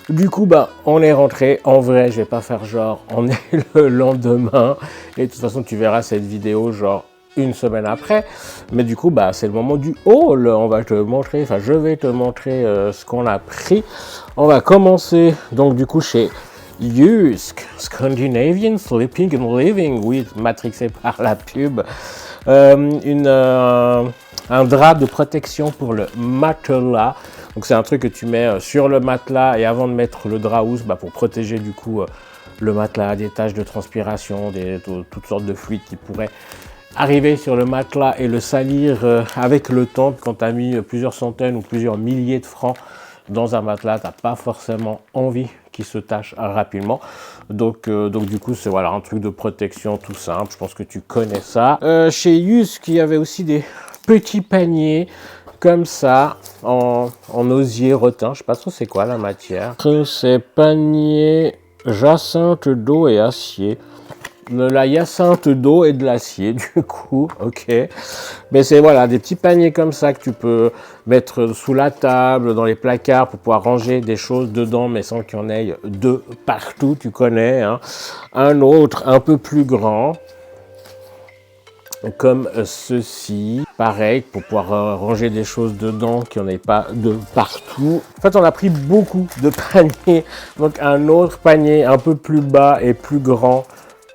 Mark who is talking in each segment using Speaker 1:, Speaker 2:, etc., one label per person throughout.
Speaker 1: Du coup, bah, on est rentré. En vrai, je vais pas faire genre, on est le lendemain. Et de toute façon, tu verras cette vidéo genre une semaine après. Mais du coup, bah, c'est le moment du haul. On va te montrer, enfin, je vais te montrer ce qu'on a pris. On va commencer donc du coup chez Jysk, Scandinavian Sleeping and Living, oui, matrixé par la pub. Un drap de protection pour le matelas. Donc c'est un truc que tu mets sur le matelas et avant de mettre le drap housse, bah, pour protéger du coup le matelas des taches de transpiration, toutes sortes de fluides qui pourraient arriver sur le matelas et le salir avec le temps. Quand tu as mis plusieurs centaines ou plusieurs milliers de francs dans un matelas, tu n'as pas forcément envie qu'il se tache rapidement. Donc du coup, c'est voilà, un truc de protection tout simple. Je pense que tu connais ça. Chez Jysk, il y avait aussi des petits paniers comme ça, en osier rotin. Je sais pas trop c'est quoi la matière. C'est panier jacinthe d'eau et acier. de la hyacinthe d'eau et de l'acier du coup, ok. Mais c'est voilà, des petits paniers comme ça que tu peux mettre sous la table, dans les placards pour pouvoir ranger des choses dedans, mais sans qu'il y en ait de partout, tu connais. Hein. Un autre un peu plus grand, comme ceci, pareil, pour pouvoir ranger des choses dedans, qu'il n'y en ait pas de partout. En fait, on a pris beaucoup de paniers, donc un autre panier un peu plus bas et plus grand,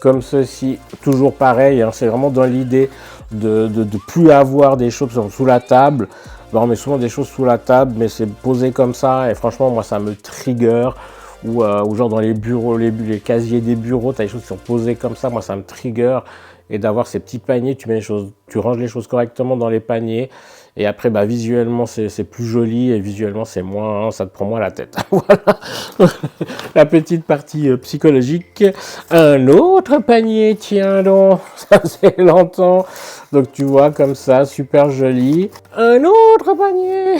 Speaker 1: comme ceci, toujours pareil, hein, c'est vraiment dans l'idée de plus avoir des choses sous la table. On met souvent des choses sous la table, mais c'est posé comme ça, et franchement, moi, ça me trigger. Ou genre dans les bureaux, les casiers des bureaux, tu as des choses qui sont posées comme ça, moi, ça me trigger. Et d'avoir ces petits paniers, tu mets les choses, tu ranges les choses correctement dans les paniers. Et après, bah, visuellement, c'est plus joli et visuellement, c'est moins, ça te prend moins la tête. Voilà, la petite partie psychologique. Un autre panier, tiens donc, ça fait longtemps. Donc tu vois, comme ça, super joli. Un autre panier.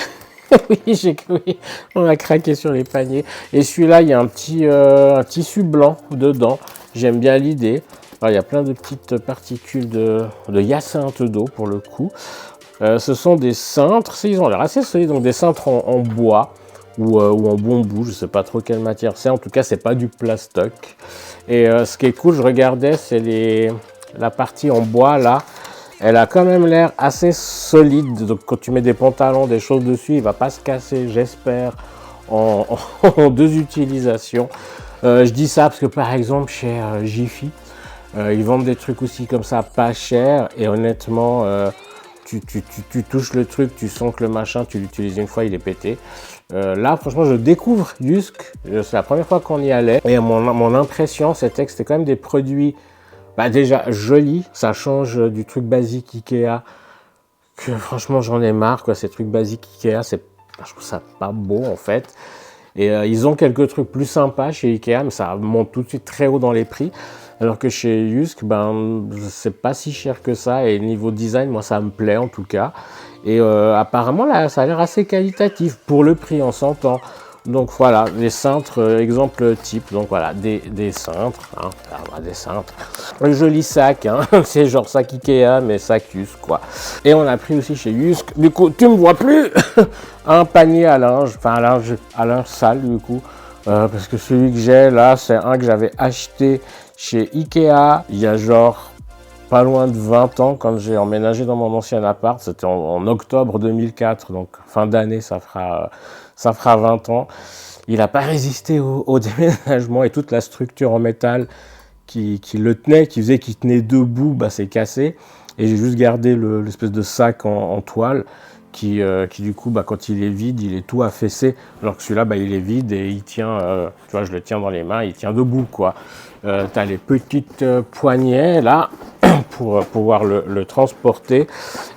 Speaker 1: Oui, on a craqué sur les paniers. Et celui-là, il y a un petit un tissu blanc dedans. J'aime bien l'idée. Alors, il y a plein de petites particules de hyacinthe d'eau pour le coup. Ce sont des cintres, ils ont l'air assez solides, donc des cintres en bois ou en bambou, je ne sais pas trop quelle matière c'est, en tout cas c'est pas du plastoc. Et ce qui est cool, je regardais, c'est la partie en bois là, elle a quand même l'air assez solide, donc quand tu mets des pantalons, des choses dessus, il va pas se casser, j'espère, en 2 utilisations. Je dis ça parce que par exemple chez Jiffy, ils vendent des trucs aussi comme ça pas cher et honnêtement tu touches le truc, tu sens que le machin, tu l'utilises une fois, il est pété. Là, franchement, je découvre Yusk. C'est la première fois qu'on y allait. Et mon impression, c'était que c'était quand même des produits déjà jolis. Ça change du truc basique Ikea. Que franchement, j'en ai marre, quoi. Ces trucs basiques Ikea, je trouve ça pas beau, en fait. Et ils ont quelques trucs plus sympas chez Ikea, mais ça monte tout de suite très haut dans les prix. Alors que chez Yusk, c'est pas si cher que ça. Et niveau design, moi, ça me plaît en tout cas. Et apparemment, là, ça a l'air assez qualitatif pour le prix, on s'entend. Donc voilà, les cintres, exemple type. Donc voilà, des cintres. Hein, des cintres. Un joli sac, hein, c'est genre sac Ikea, mais sac Yusk, quoi. Et on a pris aussi chez Yusk, du coup, tu me vois plus, un panier à linge, enfin à linge sale, du coup. Parce que celui que j'ai là, c'est un que j'avais acheté chez Ikea il y a genre pas loin de 20 ans quand j'ai emménagé dans mon ancien appart. C'était en octobre 2004, donc fin d'année, ça fera 20 ans. Il n'a pas résisté au déménagement et toute la structure en métal qui le tenait, qui faisait qu'il tenait debout, s'est cassé. Et j'ai juste gardé l'espèce de sac en toile qui du coup, quand il est vide, il est tout affaissé. Alors que celui-là, il est vide et il tient, tu vois, je le tiens dans les mains, il tient debout, quoi. Tu as les petites poignées, là, pour pouvoir le transporter.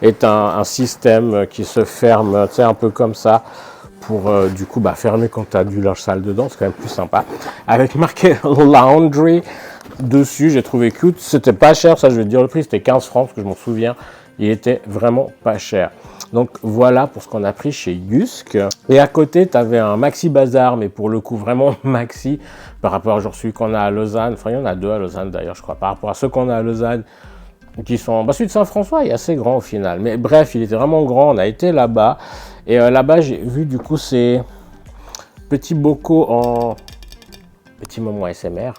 Speaker 1: Et un système qui se ferme, tu sais, un peu comme ça, pour du coup fermer quand tu as du linge sale dedans, c'est quand même plus sympa. Avec marqué Laundry dessus, j'ai trouvé cute. C'était pas cher, ça je vais te dire le prix, c'était 15 francs, parce que je m'en souviens, il était vraiment pas cher. Donc voilà pour ce qu'on a pris chez Yusk. Et à côté, tu avais un Maxi Bazar, mais pour le coup vraiment maxi, par rapport à genre celui qu'on a à Lausanne. Enfin, il y en a 2 à Lausanne d'ailleurs, je crois, par rapport à ceux qu'on a à Lausanne, qui sont... celui de Saint-François est assez grand au final. Mais bref, il était vraiment grand, on a été là-bas. Et là-bas, j'ai vu du coup ces petits bocaux en... Petit moment ASMR.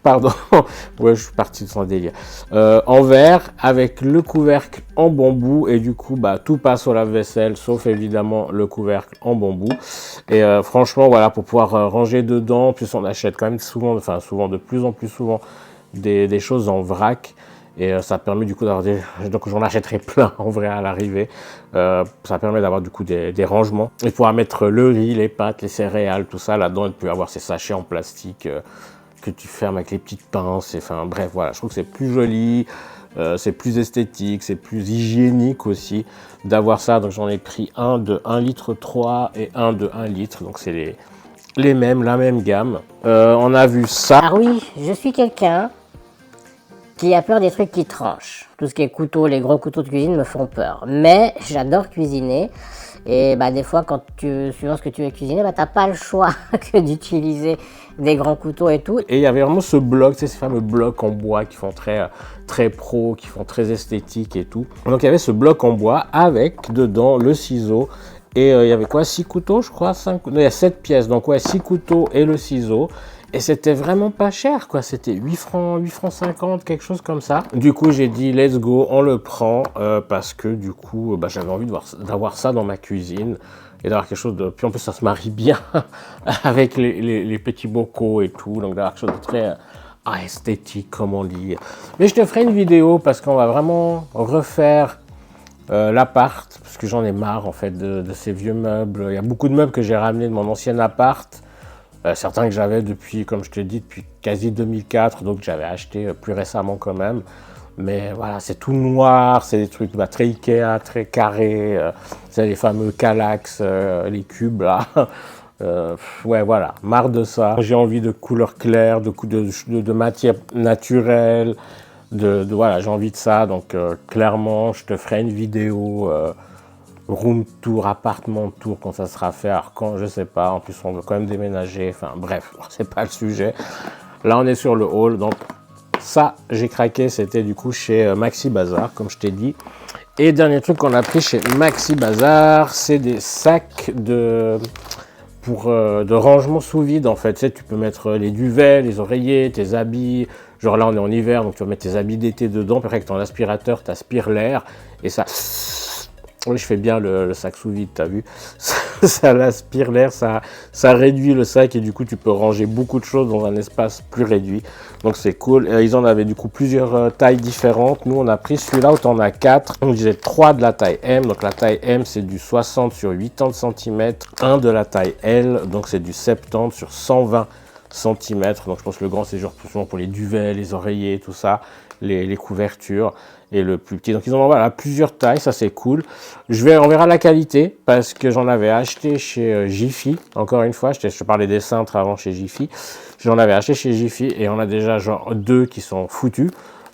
Speaker 1: Pardon, ouais, je suis parti de son délire. En verre, avec le couvercle en bambou, et du coup, tout passe au lave-vaisselle, sauf évidemment le couvercle en bambou. Et franchement, voilà, pour pouvoir ranger dedans, puis on achète quand même souvent, de plus en plus souvent, des choses en vrac. Et ça permet du coup d'avoir donc j'en achèterai plein en vrai à l'arrivée. Ça permet d'avoir du coup des rangements. Et pouvoir mettre le riz, les pâtes, les céréales, tout ça là-dedans. Et puis avoir ces sachets en plastique que tu fermes avec les petites pinces. Enfin bref, voilà, je trouve que c'est plus joli, c'est plus esthétique, c'est plus hygiénique aussi d'avoir ça. Donc j'en ai pris un de 1,3 litre et un de 1 litre. Donc c'est la même gamme. On a vu ça.
Speaker 2: Ah oui, je suis quelqu'un qui a peur des trucs qui tranchent. Tout ce qui est couteau, les gros couteaux de cuisine me font peur. Mais j'adore cuisiner. Et bah, des fois, suivant ce que tu veux cuisiner, bah, tu n'as pas le choix que d'utiliser des grands couteaux et tout.
Speaker 1: Et il y avait vraiment ce bloc, tu sais, ces fameux blocs en bois qui font très pro, qui font très esthétique et tout. Donc il y avait ce bloc en bois avec dedans le ciseau. Et il y avait quoi, 6 couteaux, je crois, 5, non, il y a 7 pièces, donc ouais, 6 couteaux et le ciseau. Et c'était vraiment pas cher, quoi. C'était 8 francs 50, quelque chose comme ça. Du coup, j'ai dit, let's go, on le prend, parce que du coup, bah, j'avais envie d'avoir ça dans ma cuisine et d'avoir quelque chose de... Puis en plus, ça se marie bien avec les petits bocaux et tout, donc d'avoir quelque chose de très esthétique, comme on dit. Mais je te ferai une vidéo parce qu'on va vraiment refaire l'appart, parce que j'en ai marre, en fait, de ces vieux meubles. Il y a beaucoup de meubles que j'ai ramenés de mon ancien appart. Certains que j'avais depuis, comme je te dis, depuis quasi 2004, donc j'avais acheté plus récemment quand même. Mais voilà, c'est tout noir, c'est des trucs très Ikea, très carrés, c'est les fameux Kallax, les cubes là. Ouais, voilà, marre de ça. J'ai envie de couleurs claires, de matière naturelle, voilà, j'ai envie de ça. Donc clairement, je te ferai une vidéo room tour, appartement tour, quand ça sera fait, alors quand, je sais pas, en plus on veut quand même déménager, enfin bref, c'est pas le sujet. Là on est sur le hall, donc ça j'ai craqué, c'était du coup chez Maxi Bazar, comme je t'ai dit. Et dernier truc qu'on a pris chez Maxi Bazar, c'est des sacs de rangement sous vide en fait. Tu sais, tu peux mettre les duvets, les oreillers, tes habits, genre là on est en hiver, donc tu vas mettre tes habits d'été dedans, puis avec ton aspirateur, tu aspires l'air, et ça... Oui, je fais bien le sac sous vide, t'as vu? Ça aspire l'air, ça réduit le sac et du coup tu peux ranger beaucoup de choses dans un espace plus réduit. Donc c'est cool. Ils en avaient du coup plusieurs tailles différentes. Nous on a pris celui-là où t'en as 4. On disait 3 de la taille M. Donc la taille M c'est du 60 sur 80 cm. 1 de la taille L, donc c'est du 70 sur 120 cm. Donc je pense que le grand c'est genre souvent pour les duvets, les oreillers, tout ça, les couvertures. Et le plus petit, donc ils en ont voilà, plusieurs tailles, ça c'est cool. On verra la qualité, parce que j'en avais acheté chez Jiffy, encore une fois, je te parlais des cintres avant chez Jiffy, j'en avais acheté chez Jiffy, et on a déjà genre 2 qui sont foutus,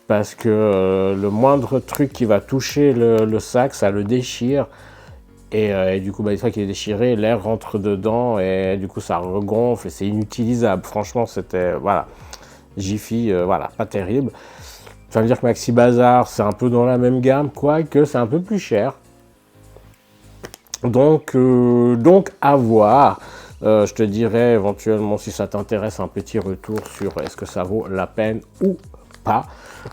Speaker 1: parce que le moindre truc qui va toucher le sac, ça le déchire, et du coup, une fois qu'il est déchiré, l'air rentre dedans, et du coup ça regonfle, et c'est inutilisable, franchement c'était, voilà, Jiffy, voilà, pas terrible. Ça veut dire que Maxi Bazar, c'est un peu dans la même gamme, quoique c'est un peu plus cher. Donc à voir. Je te dirai éventuellement si ça t'intéresse un petit retour sur est-ce que ça vaut la peine ou pas.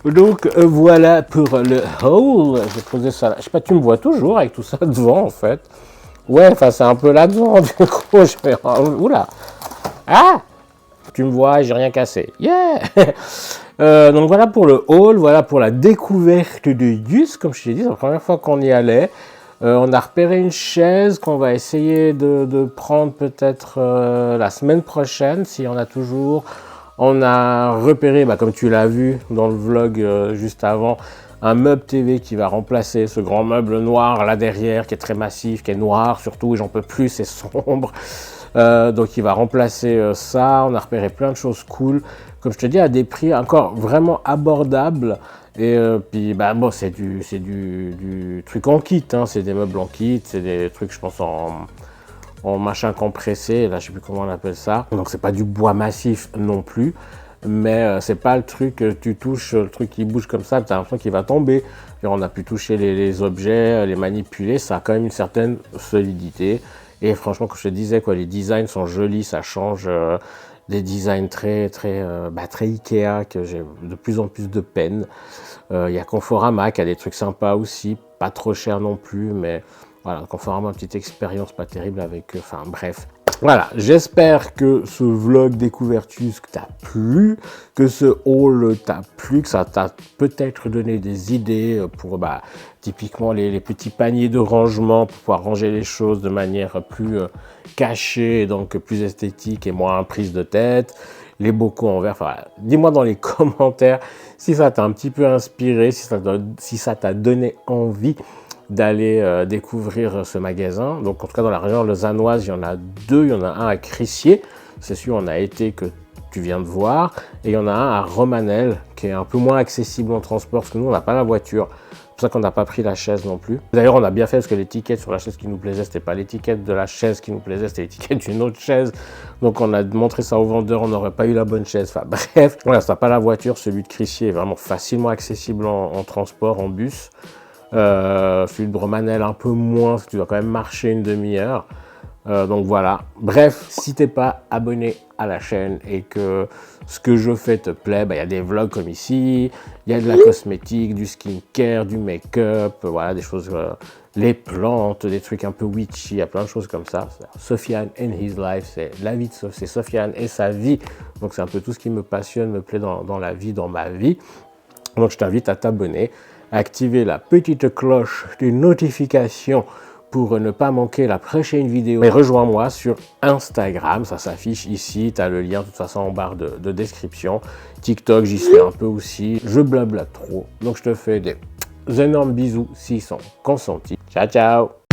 Speaker 1: Donc voilà pour le haul. J'ai posé ça là. Je sais pas, tu me vois toujours avec tout ça devant en fait. Ouais, enfin c'est un peu là devant du coup. Je fais, oula. Ah, tu me vois, j'ai rien cassé. Yeah. Donc voilà pour le haul, voilà pour la découverte de Yus, comme je t'ai dit, c'est la première fois qu'on y allait. On a repéré une chaise qu'on va essayer de prendre peut-être la semaine prochaine, s'il y en a toujours. On a repéré, comme tu l'as vu dans le vlog juste avant, un meuble TV qui va remplacer ce grand meuble noir là derrière, qui est très massif, qui est noir surtout, et j'en peux plus, c'est sombre. Donc il va remplacer ça. On a repéré plein de choses cool, comme je te dis, à des prix encore vraiment abordables. Et puis bon, c'est du truc en kit, hein. C'est des meubles en kit, c'est des trucs je pense en machin compressé, là je sais plus comment on appelle ça. Donc c'est pas du bois massif non plus, mais c'est pas le truc, tu touches le truc qui bouge comme ça, tu as l'impression qu'il va tomber. Et on a pu toucher les objets, les manipuler, ça a quand même une certaine solidité. Et franchement, comme je te disais, les designs sont jolis, ça change des designs très Ikea, que j'ai de plus en plus de peine. Il y a Conforama qui a des trucs sympas aussi, pas trop cher non plus, mais voilà, Conforama, une petite expérience pas terrible avec eux, enfin bref. Voilà, j'espère que ce vlog découvertus t'a plu, que ce haul t'a plu, que ça t'a peut-être donné des idées pour typiquement les petits paniers de rangement, pour pouvoir ranger les choses de manière plus cachée, donc plus esthétique et moins prise de tête. Les bocaux en verre, enfin voilà. Dis-moi dans les commentaires si ça t'a un petit peu inspiré, si ça t'a donné envie d'aller découvrir ce magasin. Donc en tout cas dans la région lausannoise, il y en a 2, il y en a un à Crissier, c'est sûr on a été que tu viens de voir, et il y en a un à Romanel qui est un peu moins accessible en transport parce que nous on n'a pas la voiture pour ça qu'on n'a pas pris la chaise non plus. D'ailleurs, on a bien fait parce que l'étiquette sur la chaise qui nous plaisait, c'était pas l'étiquette de la chaise qui nous plaisait, c'était l'étiquette d'une autre chaise. Donc on a montré ça au vendeur, on n'aurait pas eu la bonne chaise. Enfin bref, voilà, ça n'a pas la voiture. Celui de Crissier est vraiment facilement accessible en transport, en bus. Celui de Bromanel un peu moins, parce que tu dois quand même marcher une demi-heure. Donc voilà, bref, si t'es pas abonné à la chaîne et que ce que je fais te plaît, il y a des vlogs comme ici, il y a de la cosmétique, du skincare, du make-up, voilà, des choses, les plantes, des trucs un peu witchy, il y a plein de choses comme ça. Sofiane and his life, c'est la vie de c'est Sofiane et sa vie, donc c'est un peu tout ce qui me passionne, me plaît dans la vie, dans ma vie. Donc je t'invite à t'abonner, à activer la petite cloche de notification pour ne pas manquer la prochaine vidéo. Et rejoins-moi sur Instagram, ça s'affiche ici, tu as le lien de toute façon en barre de description. TikTok, j'y suis un peu aussi, je blablate trop. Donc je te fais des énormes bisous s'ils sont consentis. Ciao, ciao!